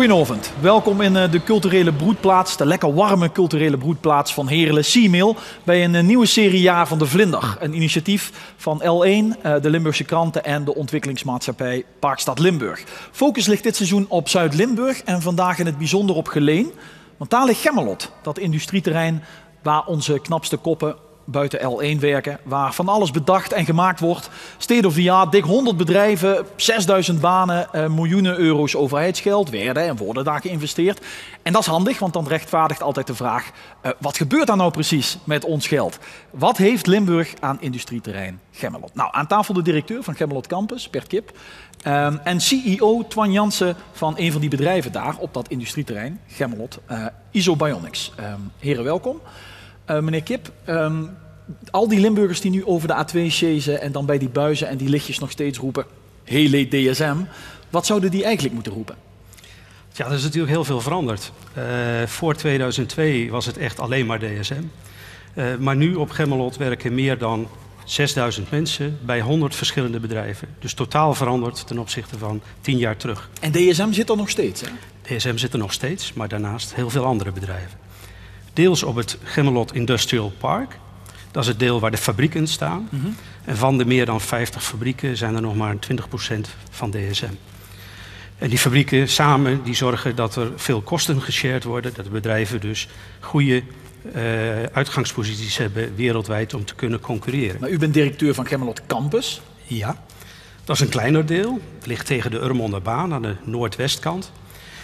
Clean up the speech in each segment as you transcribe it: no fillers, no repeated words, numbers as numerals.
Goedenavond, welkom in de culturele broedplaats, de lekker warme culturele broedplaats van Heerlen Seamail bij een nieuwe serie Jaar van de Vlinder. Een initiatief van L1, de Limburgse kranten en de ontwikkelingsmaatschappij Parkstad Limburg. Focus ligt dit seizoen op Zuid-Limburg en vandaag in het bijzonder op Geleen. Want daar ligt Gemmelot, dat industrieterrein waar onze knapste koppen buiten L1 werken, waar van alles bedacht en gemaakt wordt. State of the art, dik 100 bedrijven, 6000 banen, miljoenen euro's overheidsgeld werden en worden daar geïnvesteerd. En dat is handig, want dan rechtvaardigt altijd de vraag, wat gebeurt daar nou precies met ons geld? Wat heeft Limburg aan industrieterrein Gemmelot? Nou, aan tafel de directeur van Gemmelot Campus, Bert Kip, en CEO Twan Jansen van een van die bedrijven daar op dat industrieterrein, Gemmelot, Isobionics. Heren, welkom. Meneer Kip, al die Limburgers die nu over de A2 chasen en dan bij die buizen en die lichtjes nog steeds roepen, heel leed DSM, wat zouden die eigenlijk moeten roepen? Ja, er is natuurlijk heel veel veranderd. Voor 2002 was het echt alleen maar DSM. Maar nu op Gemmelot werken meer dan 6000 mensen bij 100 verschillende bedrijven. Dus totaal veranderd ten opzichte van 10 jaar terug. En DSM zit er nog steeds, hè? DSM zit er nog steeds, maar daarnaast heel veel andere bedrijven. Deels op het Gemmelot Industrial Park. Dat is het deel waar de fabrieken staan. Mm-hmm. En van de meer dan 50 fabrieken zijn er nog maar 20% van DSM. En die fabrieken samen die zorgen dat er veel kosten geshared worden. Dat de bedrijven dus goede uitgangsposities hebben wereldwijd om te kunnen concurreren. Maar u bent directeur van Gemmelot Campus. Ja, dat is een kleiner deel. Het ligt tegen de Urmonderbaan aan de noordwestkant.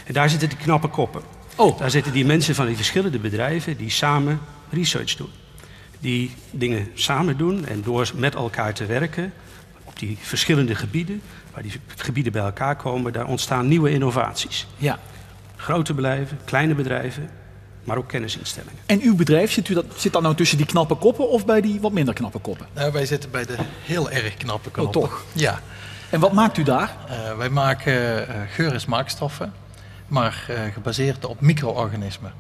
En daar zitten die knappe koppen. Oh. Daar zitten die mensen van die verschillende bedrijven die samen research doen. Die dingen samen doen en door met elkaar te werken op die verschillende gebieden, waar die gebieden bij elkaar komen, daar ontstaan nieuwe innovaties. Ja. Grote bedrijven, kleine bedrijven, maar ook kennisinstellingen. En uw bedrijf, zit dat nou tussen die knappe koppen of bij die wat minder knappe koppen? Nou, wij zitten bij de heel erg knappe koppen. Oh, toch? Ja. En wat maakt u daar? Wij maken geur- en smaakstoffen, maar gebaseerd op micro-organismen.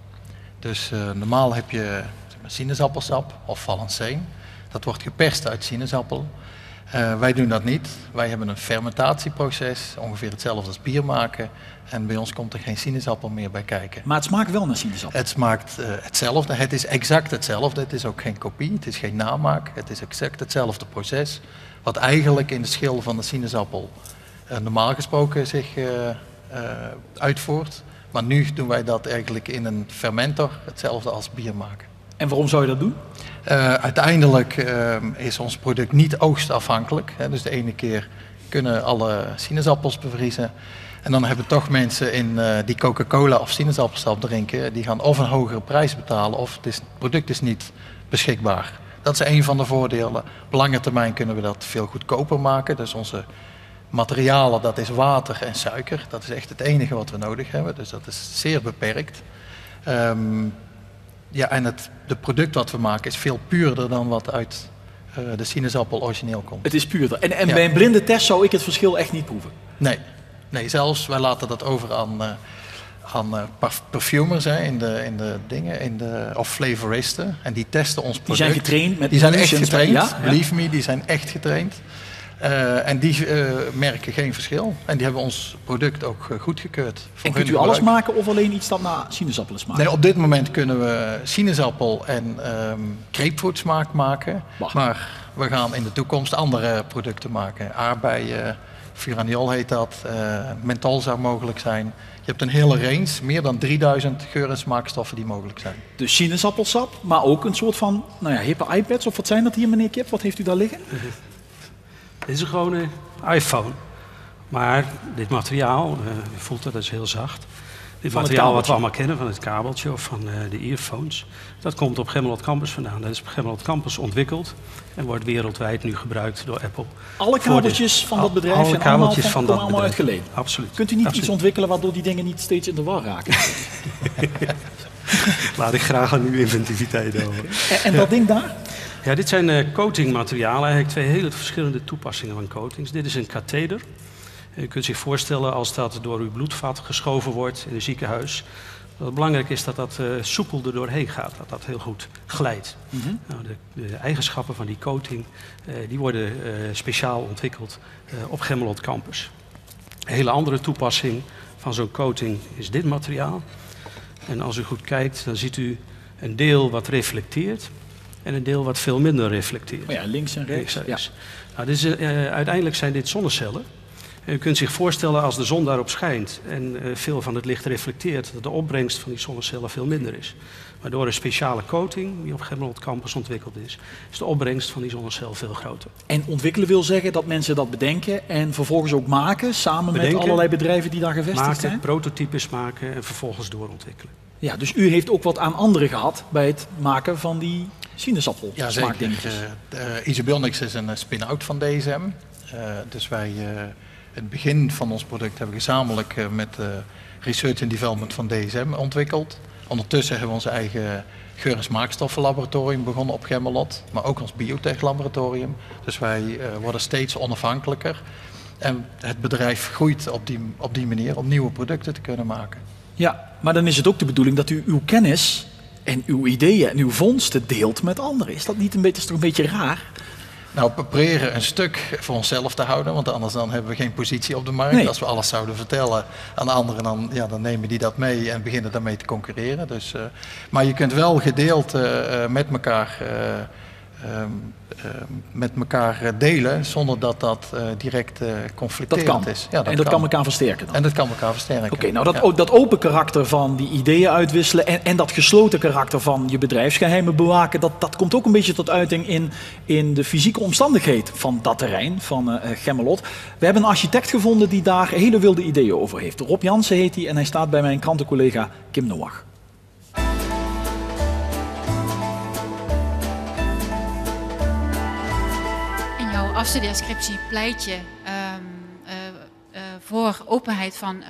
Dus normaal heb je sinaasappelsap of valenceen. Dat wordt geperst uit sinaasappel. Wij doen dat niet. Wij hebben een fermentatieproces, ongeveer hetzelfde als bier maken. En bij ons komt er geen sinaasappel meer bij kijken. Maar het smaakt wel naar sinaasappel? Het smaakt hetzelfde. Het is exact hetzelfde. Het is ook geen kopie, het is geen namaak. Het is exact hetzelfde proces. Wat eigenlijk in de schil van de sinaasappel normaal gesproken zich uitvoert. Maar nu doen wij dat eigenlijk in een fermenter, hetzelfde als bier maken. En waarom zou je dat doen? Uiteindelijk is ons product niet oogstafhankelijk. Hè. Dus de ene keer kunnen alle sinaasappels bevriezen. En dan hebben toch mensen die Coca-Cola of sinaasappelsap drinken, die gaan of een hogere prijs betalen of het product is niet beschikbaar. Dat is een van de voordelen. Op lange termijn kunnen we dat veel goedkoper maken. Dus onze materialen, dat is water en suiker. Dat is echt het enige wat we nodig hebben. Dus dat is zeer beperkt. Ja, en het product wat we maken is veel puurder dan wat uit de sinaasappel origineel komt. Het is puurder. En bij een blinde test zou ik het verschil echt niet proeven? Nee, zelfs wij laten dat over aan perfumers in de dingen, of flavoristen. En die testen ons product. Die zijn getraind met die zijn echt getraind, ja? Believe me, die zijn echt getraind. En die merken geen verschil. En die hebben ons product ook goedgekeurd. En kunt u alles maken of alleen iets dat naar sinaasappelen smaakt? Nee, op dit moment kunnen we sinaasappel en grapefruit smaak maken. Bah. Maar we gaan in de toekomst andere producten maken. Aardbeien, furaniol heet dat, menthol zou mogelijk zijn. Je hebt een hele range, meer dan 3000 geur- en smaakstoffen die mogelijk zijn. Dus sinaasappelsap, maar ook een soort van hippe iPads of wat zijn dat hier, meneer Kip? Wat heeft u daar liggen? Dit is een gewone iPhone. Maar dit materiaal, je voelt dat is heel zacht. Dit materiaal wat we allemaal kennen van het kabeltje of van de earphones. Dat komt op Gemmelot Campus vandaan. Dat is op Gemmelot Campus ontwikkeld en wordt wereldwijd nu gebruikt door Apple. Alle kabeltjes van dat bedrijf alle kabeltjes van dat allemaal uit Geleen? Absoluut. Kunt u niet iets ontwikkelen waardoor die dingen niet steeds in de war raken? Laat ik graag aan uw inventiviteit over. En dat ding daar? Ja, dit zijn coatingmaterialen, eigenlijk twee hele verschillende toepassingen van coatings. Dit is een katheder. Je kunt zich voorstellen als dat door uw bloedvat geschoven wordt in een ziekenhuis. Wat belangrijk is dat dat soepel er doorheen gaat, dat dat heel goed glijdt. Mm-hmm. Nou, de eigenschappen van die coating die worden speciaal ontwikkeld op Gemmelot Campus. Een hele andere toepassing van van zo'n coating is dit materiaal. En als u goed kijkt, dan ziet u een deel wat reflecteert en een deel wat veel minder reflecteert. Oh ja, links en rechts. Ja. Nou, uiteindelijk zijn dit zonnecellen. En u kunt zich voorstellen als de zon daarop schijnt en veel van het licht reflecteert, dat de opbrengst van die zonnecellen veel minder is. Maar door een speciale coating die op Gemmelot Campus ontwikkeld is de opbrengst van die zonnecel veel groter. En ontwikkelen wil zeggen dat mensen dat bedenken en vervolgens ook maken, samen met allerlei bedrijven die daar gevestigd zijn? Prototypes maken en vervolgens doorontwikkelen. Ja, dus u heeft ook wat aan anderen gehad bij het maken van die sinaasappel smaakdingetjes. Isobilnix is een spin-out van DSM. Dus wij het begin van ons product hebben we gezamenlijk met Research and Development van DSM ontwikkeld. Ondertussen hebben we onze eigen geur- en smaakstoffenlaboratorium begonnen op Gemmelot, maar ook ons biotech-laboratorium. Dus wij worden steeds onafhankelijker. En het bedrijf groeit op die manier om nieuwe producten te kunnen maken. Ja, maar dan is het ook de bedoeling dat u uw kennis en uw ideeën en uw vondsten deelt met anderen. Is dat niet is toch een beetje raar? Nou, we proberen een stuk voor onszelf te houden, want anders dan hebben we geen positie op de markt. Nee. Als we alles zouden vertellen aan anderen, dan nemen die dat mee en beginnen daarmee te concurreren. Dus, maar je kunt wel gedeeld met elkaar delen, zonder dat dat direct conflicterend is. Ja, dat kan elkaar versterken dan. En dat kan elkaar versterken. Oké, nou dat open karakter van die ideeën uitwisselen en dat gesloten karakter van je bedrijfsgeheimen bewaken, dat komt ook een beetje tot uiting in de fysieke omstandigheid van dat terrein, van Gemmelot. We hebben een architect gevonden die daar hele wilde ideeën over heeft. Rob Jansen heet hij en hij staat bij mijn krantencollega Kim Noach. Afstudeerscriptie pleit je voor openheid van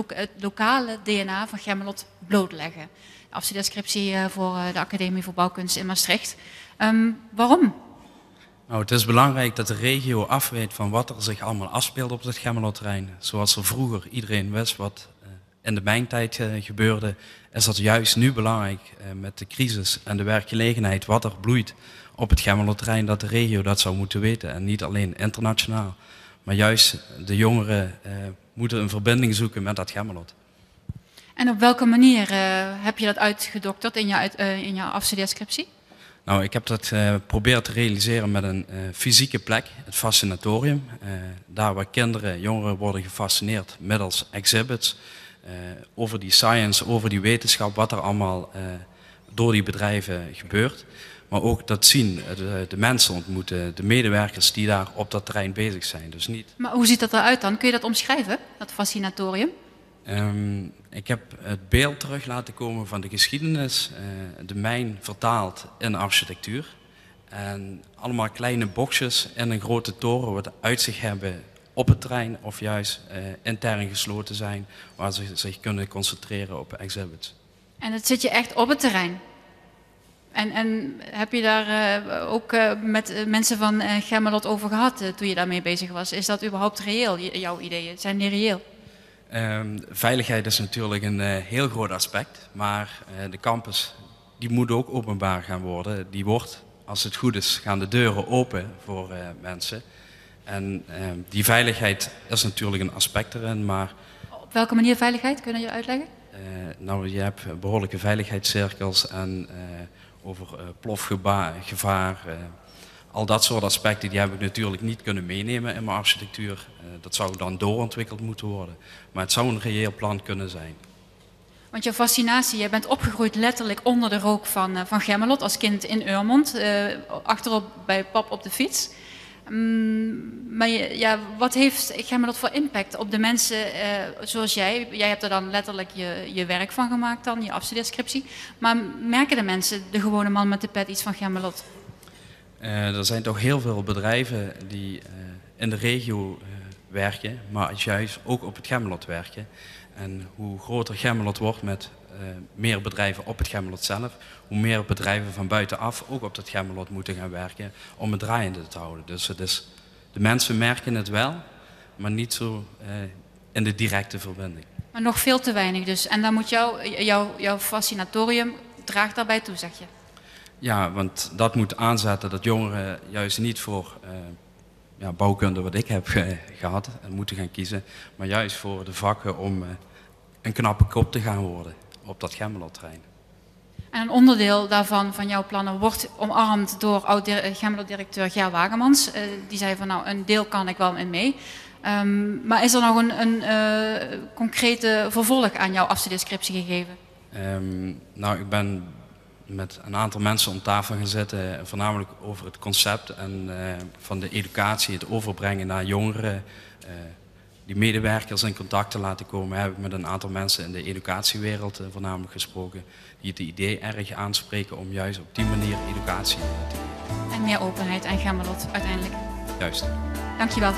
het lokale DNA van Gemmelot blootleggen. Afstudeerscriptie voor de Academie voor Bouwkunst in Maastricht. Waarom? Nou, het is belangrijk dat de regio afweet van wat er zich allemaal afspeelt op het Gemmelotterrein. Zoals er vroeger iedereen wist wat in de mijntijd gebeurde, is dat juist nu belangrijk met de crisis en de werkgelegenheid wat er bloeit op het Gemmelotterrein, dat de regio dat zou moeten weten. En niet alleen internationaal, maar juist de jongeren moeten een verbinding zoeken met dat Gemmelot. En op welke manier heb je dat uitgedokterd in jouw afstudeerscriptie? Nou, ik heb dat proberen te realiseren met een fysieke plek, het fascinatorium. Daar waar kinderen, jongeren worden gefascineerd middels exhibits over die science, over die wetenschap, wat er allemaal door die bedrijven gebeurt. Maar ook dat zien, de mensen ontmoeten, de medewerkers die daar op dat terrein bezig zijn. Dus niet. Maar hoe ziet dat eruit dan? Kun je dat omschrijven, dat fascinatorium? Ik heb het beeld terug laten komen van de geschiedenis, de mijn vertaald in architectuur. En allemaal kleine boxjes in een grote toren wat uitzicht hebben op het terrein of juist intern gesloten zijn, waar ze zich kunnen concentreren op exhibits. En dat zit je echt op het terrein? En heb je daar ook met mensen van Gemmelot over gehad toen je daarmee bezig was? Is dat überhaupt reëel, jouw ideeën? Zijn die reëel? Veiligheid is natuurlijk een heel groot aspect, maar de campus die moet ook openbaar gaan worden. Die wordt, als het goed is, gaan de deuren open voor mensen. En die veiligheid is natuurlijk een aspect erin, maar... Op welke manier veiligheid? Kun je dat uitleggen? Nou, je hebt behoorlijke veiligheidscirkels en over plofgevaar. Al dat soort aspecten die heb ik natuurlijk niet kunnen meenemen in mijn architectuur. Dat zou dan doorontwikkeld moeten worden. Maar het zou een reëel plan kunnen zijn. Want jouw fascinatie, jij bent opgegroeid letterlijk onder de rook van Gemmelot als kind in Urmond. Achterop bij pap op de fiets. Maar wat heeft Gemmelot voor impact op de mensen zoals jij? Jij hebt er dan letterlijk je werk van gemaakt dan, je afstudeerscriptie. Maar merken de mensen, de gewone man met de pet, iets van Gemmelot? Er zijn toch heel veel bedrijven die in de regio werken, maar juist ook op het Gemmelot werken. En hoe groter Gemmelot wordt met meer bedrijven op het Gemmelot zelf, hoe meer bedrijven van buitenaf ook op dat Gemmelot moeten gaan werken om het draaiende te houden. Dus de mensen merken het wel, maar niet zo in de directe verbinding. Maar nog veel te weinig dus. En dan moet jouw fascinatorium draagt daarbij toe, zeg je? Ja, want dat moet aanzetten dat jongeren juist niet voor bouwkunde wat ik heb gehad en moeten gaan kiezen. Maar juist voor de vakken om een knappe kop te gaan worden op dat Gemmelot-terrein. En een onderdeel daarvan, van jouw plannen, wordt omarmd door oud-Gemmelot-directeur Ger Wagemans. Die zei van nou, een deel kan ik wel in mee. Maar is er nog een concrete vervolg aan jouw afstudeerscriptie gegeven? Nou, ik ben met een aantal mensen om tafel gaan zitten, voornamelijk over het concept en van de educatie, het overbrengen naar jongeren, die medewerkers in contact te laten komen. Heb ik met een aantal mensen in de educatiewereld voornamelijk gesproken, die het idee erg aanspreken om juist op die manier educatie te geven. En meer openheid aan Gemmelot uiteindelijk. Juist. Dankjewel.